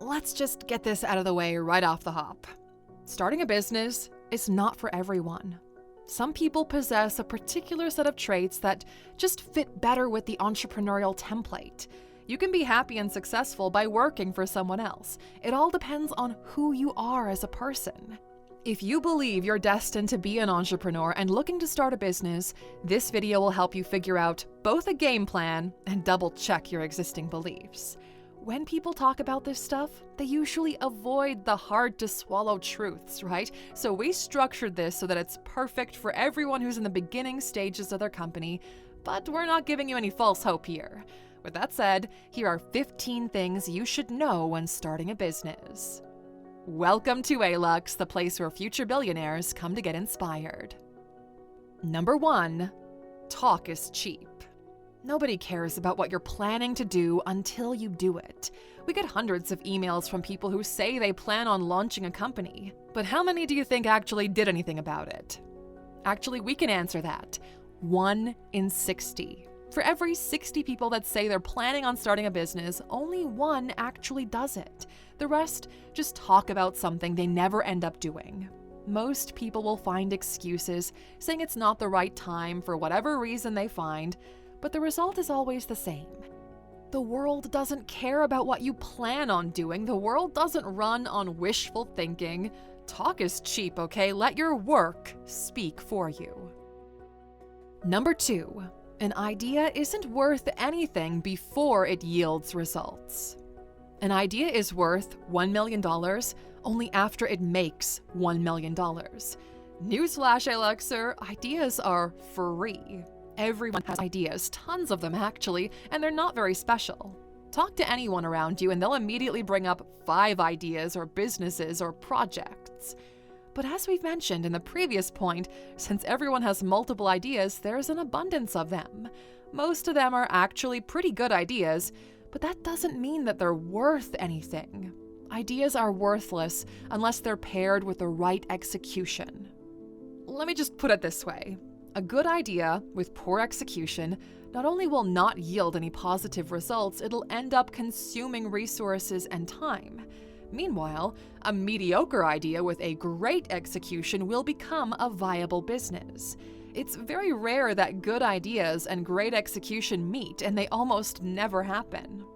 Let's just get this out of the way right off the hop. Starting a business is not for everyone. Some people possess a particular set of traits that just fit better with the entrepreneurial template. You can be happy and successful by working for someone else. It all depends on who you are as a person. If you believe you're destined to be an entrepreneur and looking to start a business, this video will help you figure out both a game plan and double-check your existing beliefs. When people talk about this stuff, they usually avoid the hard-to-swallow truths, right? So we structured this so that it's perfect for everyone who's in the beginning stages of their company, but we're not giving you any false hope here. With that said, here are 15 things you should know when starting a business. Welcome to Alux, the place where future billionaires come to get inspired. Number 1, talk is cheap. Nobody cares about what you're planning to do until you do it. We get hundreds of emails from people who say they plan on launching a company, but how many do you think actually did anything about it? Actually, we can answer that. 1 in 60. For every 60 people that say they're planning on starting a business, only 1 actually does it. The rest just talk about something they never end up doing. Most people will find excuses, saying it's not the right time for whatever reason they find, but the result is always the same. The world doesn't care about what you plan on doing. The world doesn't run on wishful thinking. Talk is cheap, okay? Let your work speak for you. Number 2. An idea isn't worth anything before it yields results. An idea is worth $1 million only after it makes $1 million. Newsflash, Aluxer, ideas are free. Everyone has ideas, tons of them actually, and they're not very special. Talk to anyone around you and they'll immediately bring up 5 ideas or businesses or projects. But as we've mentioned in the previous point, since everyone has multiple ideas, there's an abundance of them. Most of them are actually pretty good ideas, but that doesn't mean that they're worth anything. Ideas are worthless unless they're paired with the right execution. Let me just put it this way. A good idea with poor execution not only will not yield any positive results, it'll end up consuming resources and time. Meanwhile, a mediocre idea with a great execution will become a viable business. It's very rare that good ideas and great execution meet, and they almost never happen.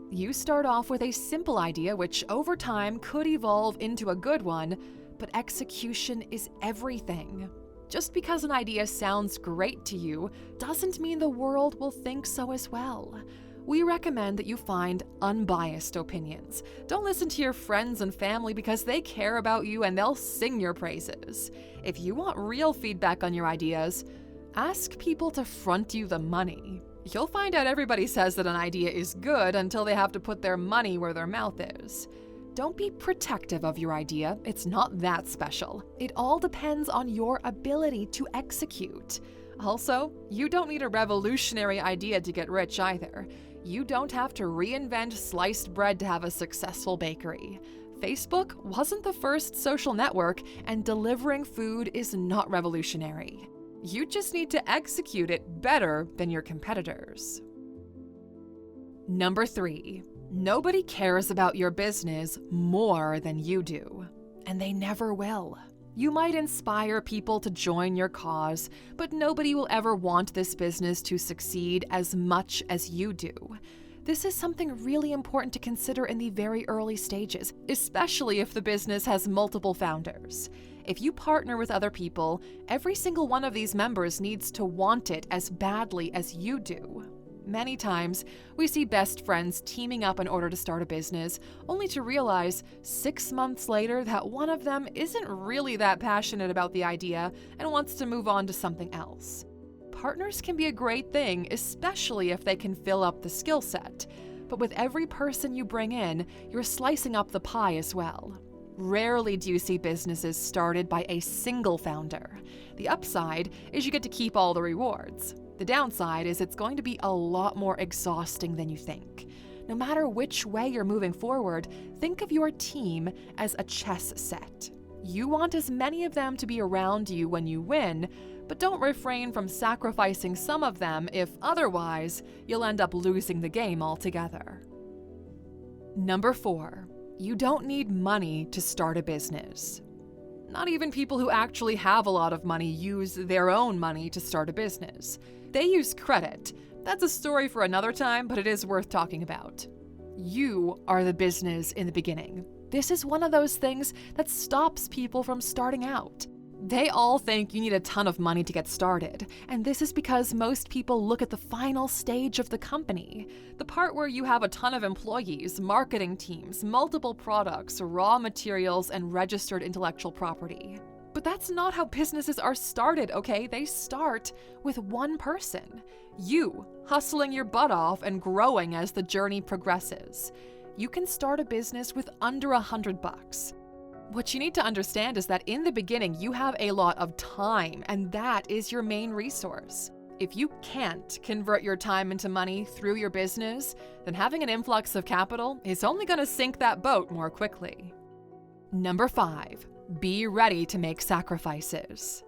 You start off with a simple idea which over time could evolve into a good one, but execution is everything. Just because an idea sounds great to you doesn't mean the world will think so as well. We recommend that you find unbiased opinions. Don't listen to your friends and family because they care about you and they'll sing your praises. If you want real feedback on your ideas, ask people to front you the money. You'll find out everybody says that an idea is good until they have to put their money where their mouth is. Don't be protective of your idea. It's not that special. It all depends on your ability to execute. Also, you don't need a revolutionary idea to get rich either. You don't have to reinvent sliced bread to have a successful bakery. Facebook wasn't the first social network, and delivering food is not revolutionary. You just need to execute it better than your competitors. Number 3. Nobody cares about your business more than you do, and they never will. You might inspire people to join your cause, but nobody will ever want this business to succeed as much as you do. This is something really important to consider in the very early stages, especially if the business has multiple founders. If you partner with other people, every single one of these members needs to want it as badly as you do. Many times, we see best friends teaming up in order to start a business, only to realize 6 months later that one of them isn't really that passionate about the idea and wants to move on to something else. Partners can be a great thing, especially if they can fill up the skill set. But with every person you bring in, you're slicing up the pie as well. Rarely do you see businesses started by a single founder. The upside is you get to keep all the rewards. The downside is it's going to be a lot more exhausting than you think. No matter which way you're moving forward, think of your team as a chess set. You want as many of them to be around you when you win, but don't refrain from sacrificing some of them if otherwise you'll end up losing the game altogether. Number 4. You don't need money to start a business. Not even people who actually have a lot of money use their own money to start a business. They use credit. That's a story for another time, but it is worth talking about. You are the business in the beginning. This is one of those things that stops people from starting out. They all think you need a ton of money to get started, and this is because most people look at the final stage of the company, the part where you have a ton of employees, marketing teams, multiple products, raw materials, and registered intellectual property. But that's not how businesses are started, okay? They start with one person. You, hustling your butt off and growing as the journey progresses. You can start a business with under $100. What you need to understand is that in the beginning, you have a lot of time, and that is your main resource. If you can't convert your time into money through your business, then having an influx of capital is only going to sink that boat more quickly. Number 5, be ready to make sacrifices.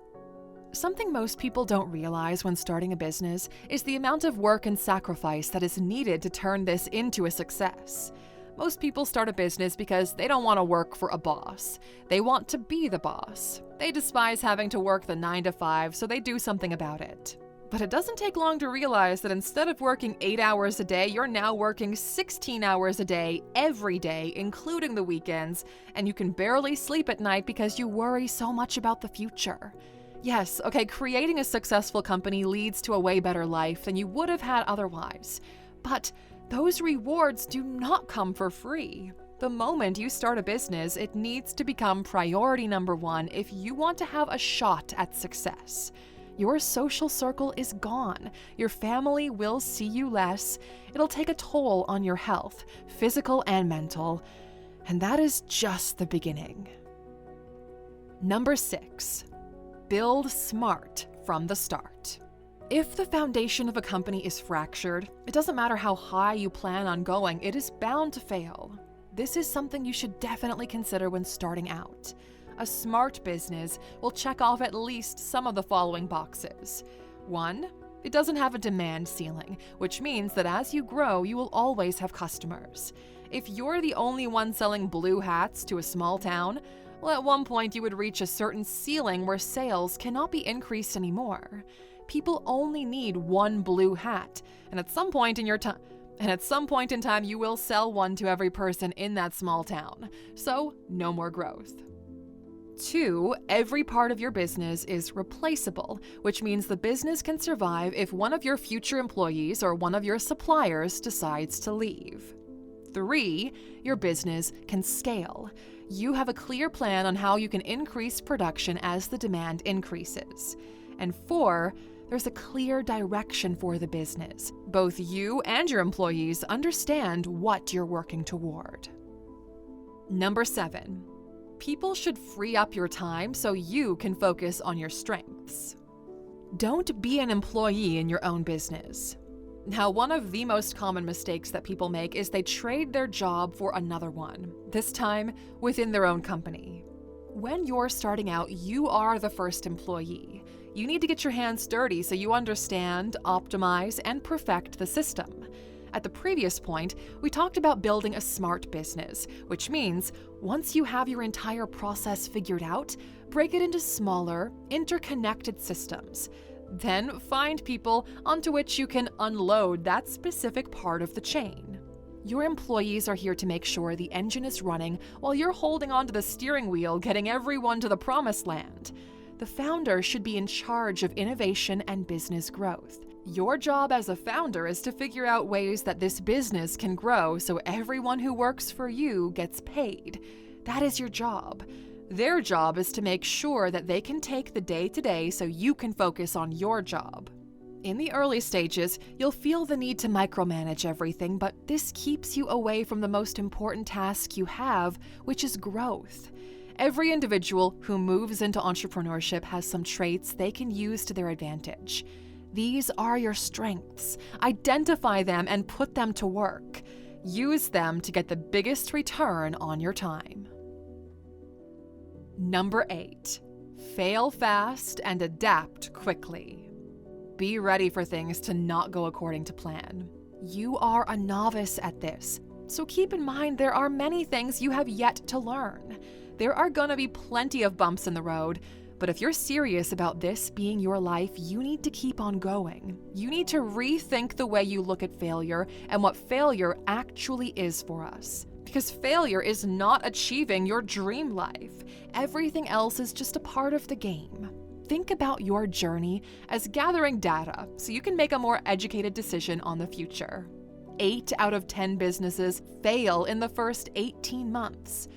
Something most people don't realize when starting a business is the amount of work and sacrifice that is needed to turn this into a success. Most people start a business because they don't want to work for a boss. They want to be the boss. They despise having to work the 9 to 5, so they do something about it. But it doesn't take long to realize that instead of working 8 hours a day, you're now working 16 hours a day, every day, including the weekends, and you can barely sleep at night because you worry so much about the future. Yes, okay, creating a successful company leads to a way better life than you would have had otherwise. But those rewards do not come for free. The moment you start a business, it needs to become priority number 1 if you want to have a shot at success. Your social circle is gone. Your family will see you less. It'll take a toll on your health, physical and mental. And that is just the beginning. Number 6, build smart from the start. If the foundation of a company is fractured, it doesn't matter how high you plan on going, it is bound to fail. This is something you should definitely consider when starting out. A smart business will check off at least some of the following boxes. 1, it doesn't have a demand ceiling, which means that as you grow, you will always have customers. If you're the only one selling blue hats to a small town, well, at one point you would reach a certain ceiling where sales cannot be increased anymore. People only need one blue hat, and at some point in time you will sell one to every person in that small town. So, no more growth. 2, every part of your business is replaceable, which means the business can survive if one of your future employees or one of your suppliers decides to leave. 3, your business can scale. You have a clear plan on how you can increase production as the demand increases. And 4, there's a clear direction for the business. Both you and your employees understand what you're working toward. Number 7, people should free up your time so you can focus on your strengths. Don't be an employee in your own business. Now, one of the most common mistakes that people make is they trade their job for another one, this time within their own company. When you're starting out, you are the first employee. You need to get your hands dirty so you understand, optimize, and perfect the system. At the previous point, we talked about building a smart business, which means once you have your entire process figured out, break it into smaller, interconnected systems. Then find people onto which you can unload that specific part of the chain. Your employees are here to make sure the engine is running while you're holding onto the steering wheel, getting everyone to the promised land. The founder should be in charge of innovation and business growth. Your job as a founder is to figure out ways that this business can grow so everyone who works for you gets paid. That is your job. Their job is to make sure that they can take the day-to-day so you can focus on your job. In the early stages, you'll feel the need to micromanage everything, but this keeps you away from the most important task you have, which is growth. Every individual who moves into entrepreneurship has some traits they can use to their advantage. These are your strengths. Identify them and put them to work. Use them to get the biggest return on your time. Number 8, fail fast and adapt quickly. Be ready for things to not go according to plan. You are a novice at this. So keep in mind there are many things you have yet to learn. There are gonna be plenty of bumps in the road, but if you're serious about this being your life, you need to keep on going. You need to rethink the way you look at failure and what failure actually is for us. Because failure is not achieving your dream life. Everything else is just a part of the game. Think about your journey as gathering data so you can make a more educated decision on the future. 8 out of 10 businesses fail in the first 18 months.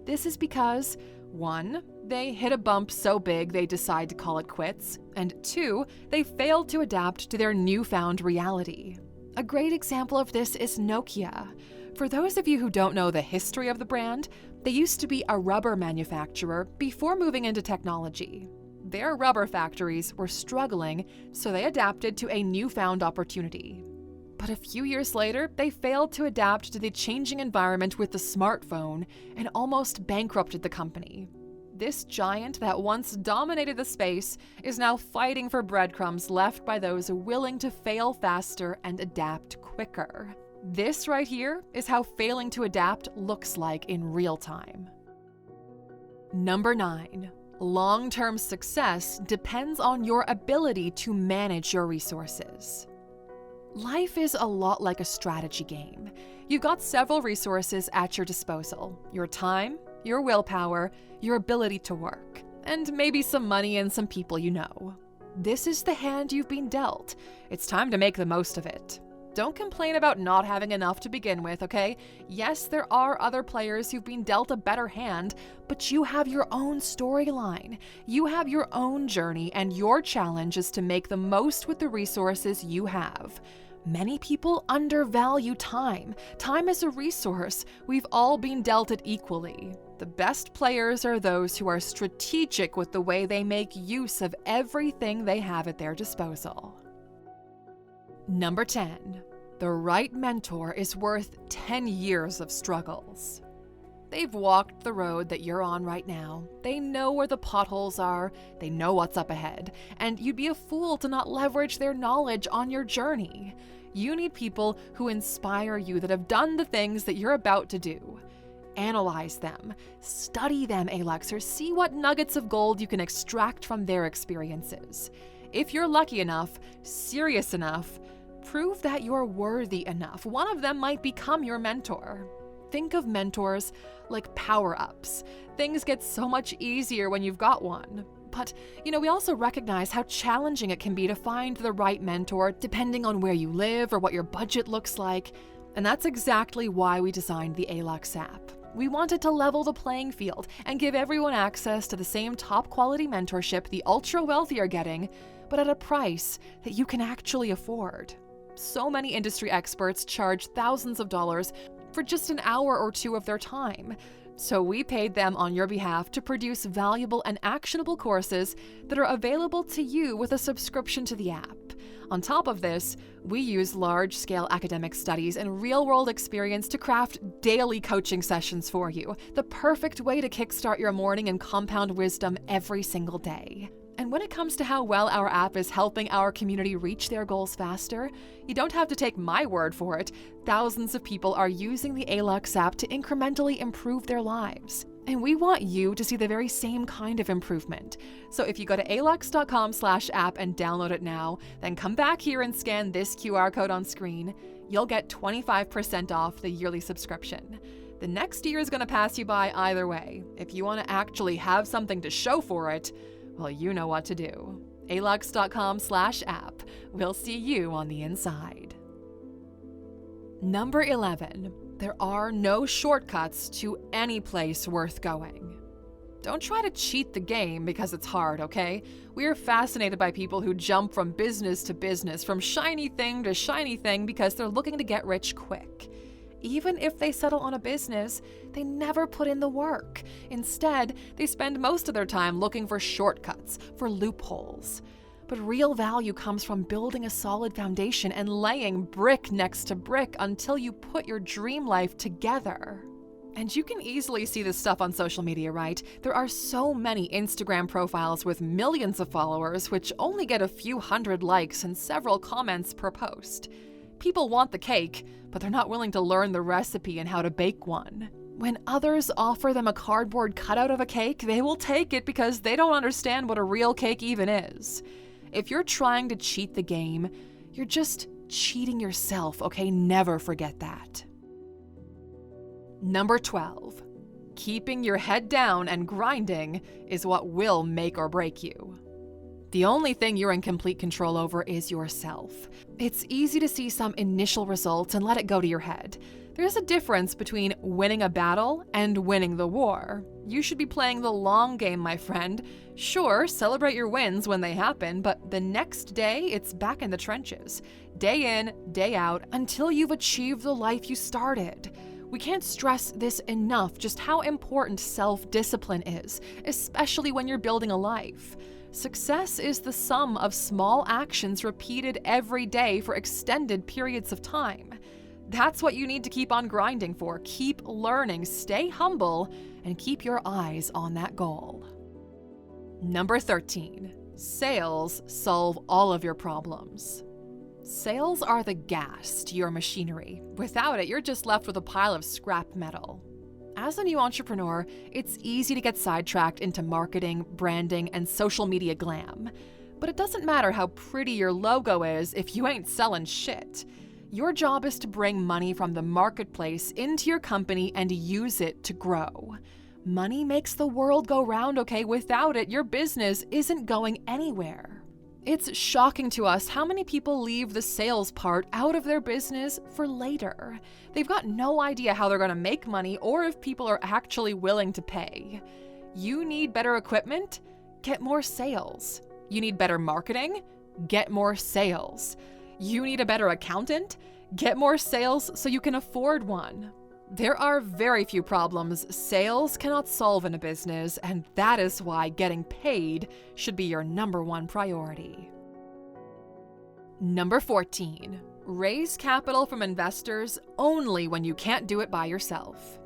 This is because 1, they hit a bump so big they decide to call it quits, and 2, they failed to adapt to their newfound reality. A great example of this is Nokia. For those of you who don't know the history of the brand, they used to be a rubber manufacturer before moving into technology. Their rubber factories were struggling, so they adapted to a newfound opportunity. But a few years later, they failed to adapt to the changing environment with the smartphone and almost bankrupted the company. This giant that once dominated the space is now fighting for breadcrumbs left by those willing to fail faster and adapt quicker. This right here is how failing to adapt looks like in real time. Number 9. Long-term success depends on your ability to manage your resources. Life is a lot like a strategy game. You've got several resources at your disposal: your time, your willpower, your ability to work, and maybe some money and some people you know. This is the hand you've been dealt. It's time to make the most of it. Don't complain about not having enough to begin with, okay? Yes, there are other players who've been dealt a better hand, but you have your own storyline. You have your own journey, and your challenge is to make the most with the resources you have. Many people undervalue time. Time is a resource. We've all been dealt it equally. The best players are those who are strategic with the way they make use of everything they have at their disposal. Number 10. The right mentor is worth 10 years of struggles. They've walked the road that you're on right now. They know where the potholes are, they know what's up ahead, and you'd be a fool to not leverage their knowledge on your journey. You need people who inspire you, that have done the things that you're about to do. Analyze them, study them, Aluxers, see what nuggets of gold you can extract from their experiences. If you're lucky enough, serious enough, prove that you're worthy enough. One of them might become your mentor. Think of mentors like power-ups. Things get so much easier when you've got one. But, we also recognize how challenging it can be to find the right mentor depending on where you live or what your budget looks like. And that's exactly why we designed the Alux app. We wanted to level the playing field and give everyone access to the same top-quality mentorship the ultra-wealthy are getting, but at a price that you can actually afford. So many industry experts charge thousands of dollars for just an hour or 2 of their time. So we paid them on your behalf to produce valuable and actionable courses that are available to you with a subscription to the app. On top of this, we use large-scale academic studies and real-world experience to craft daily coaching sessions for you, the perfect way to kickstart your morning and compound wisdom every single day. And when it comes to how well our app is helping our community reach their goals faster, you don't have to take my word for it. Thousands of people are using the Alux app to incrementally improve their lives. And we want you to see the very same kind of improvement. So if you go to Alux.com/app and download it now, then come back here and scan this QR code on screen, you'll get 25% off the yearly subscription. The next year is going to pass you by either way. If you want to actually have something to show for it, well, you know what to do. Alux.com/app. We'll see you on the inside. Number 11. There are no shortcuts to any place worth going. Don't try to cheat the game because it's hard, okay? We are fascinated by people who jump from business to business, from shiny thing to shiny thing because they're looking to get rich quick. Even if they settle on a business, they never put in the work. Instead, they spend most of their time looking for shortcuts, for loopholes. But real value comes from building a solid foundation and laying brick next to brick until you put your dream life together. And you can easily see this stuff on social media, right? There are so many Instagram profiles with millions of followers which only get a few hundred likes and several comments per post. People want the cake, but they're not willing to learn the recipe and how to bake one. When others offer them a cardboard cutout of a cake, they will take it because they don't understand what a real cake even is. If you're trying to cheat the game, you're just cheating yourself, okay? Never forget that. Number 12. Keeping your head down and grinding is what will make or break you. The only thing you're in complete control over is yourself. It's easy to see some initial results and let it go to your head. There's a difference between winning a battle and winning the war. You should be playing the long game, my friend. Sure, celebrate your wins when they happen, but the next day, it's back in the trenches. Day in, day out, until you've achieved the life you started. We can't stress this enough, just how important self-discipline is, especially when you're building a life. Success is the sum of small actions repeated every day for extended periods of time. That's what you need to keep on grinding for. Keep learning, stay humble, and keep your eyes on that goal. Number 13. Sales solve all of your problems. Sales are the gas to your machinery. Without it, you're just left with a pile of scrap metal. As a new entrepreneur, it's easy to get sidetracked into marketing, branding, and social media glam. But it doesn't matter how pretty your logo is if you ain't selling shit. Your job is to bring money from the marketplace into your company and use it to grow. Money makes the world go round, okay? Without it, your business isn't going anywhere. It's shocking to us how many people leave the sales part out of their business for later. They've got no idea how they're going to make money or if people are actually willing to pay. You need better equipment? Get more sales. You need better marketing? Get more sales. You need a better accountant? Get more sales so you can afford one. There are very few problems sales cannot solve in a business, and that is why getting paid should be your number one priority. Number 14. Raise capital from investors only when you can't do it by yourself.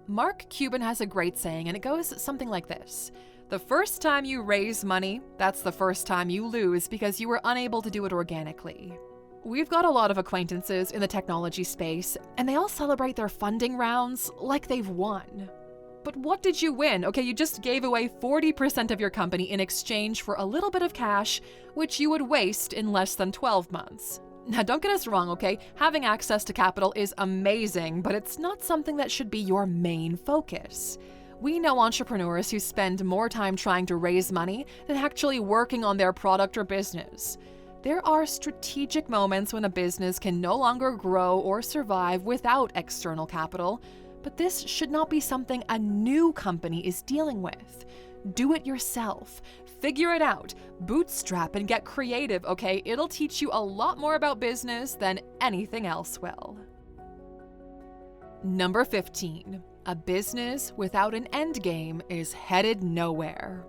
Mark Cuban has a great saying, and it goes something like this. The first time you raise money, that's the first time you lose because you were unable to do it organically. We've got a lot of acquaintances in the technology space, and they all celebrate their funding rounds like they've won. But what did you win? Okay, you just gave away 40% of your company in exchange for a little bit of cash, which you would waste in less than 12 months. Now, don't get us wrong, okay? Having access to capital is amazing, but it's not something that should be your main focus. We know entrepreneurs who spend more time trying to raise money than actually working on their product or business. There are strategic moments when a business can no longer grow or survive without external capital, but this should not be something a new company is dealing with. Do it yourself. Figure it out. Bootstrap and get creative, okay? It'll teach you a lot more about business than anything else will. Number 15. A business without an end game is headed nowhere.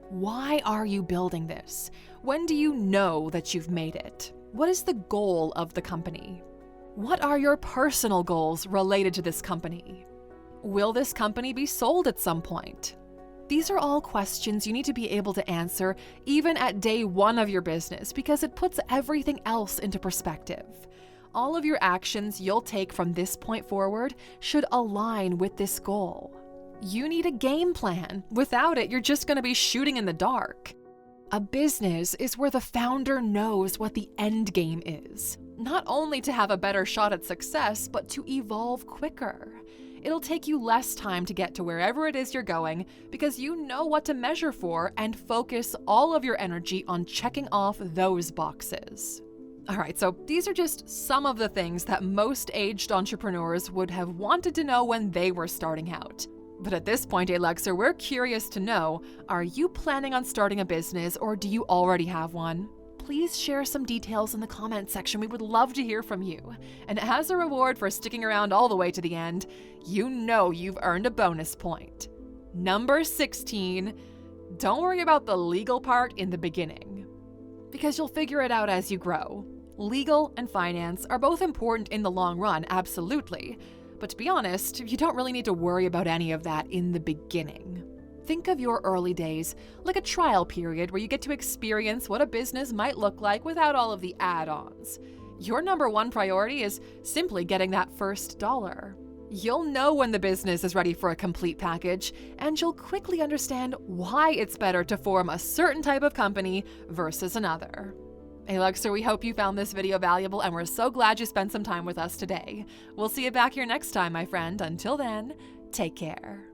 Why are you building this? When do you know that you've made it? What is the goal of the company? What are your personal goals related to this company? Will this company be sold at some point? These are all questions you need to be able to answer even at day one of your business because it puts everything else into perspective. All of your actions you'll take from this point forward should align with this goal. You need a game plan. Without it, you're just going to be shooting in the dark. A business is where the founder knows what the end game is, not only to have a better shot at success, but to evolve quicker. It'll take you less time to get to wherever it is you're going because you know what to measure for and focus all of your energy on checking off those boxes. All right, so these are just some of the things that most aged entrepreneurs would have wanted to know when they were starting out. But at this point, Alexer, we're curious to know, are you planning on starting a business or do you already have one? Please share some details in the comment section. We would love to hear from you. And as a reward for sticking around all the way to the end, you know you've earned a bonus point. Number 16, don't worry about the legal part in the beginning, because you'll figure it out as you grow. Legal and finance are both important in the long run, absolutely. But to be honest, you don't really need to worry about any of that in the beginning. Think of your early days like a trial period where you get to experience what a business might look like without all of the add-ons. Your number one priority is simply getting that first dollar. You'll know when the business is ready for a complete package, and you'll quickly understand why it's better to form a certain type of company versus another. Hey Luxer, we hope you found this video valuable, and we're so glad you spent some time with us today. We'll see you back here next time, my friend. Until then, take care.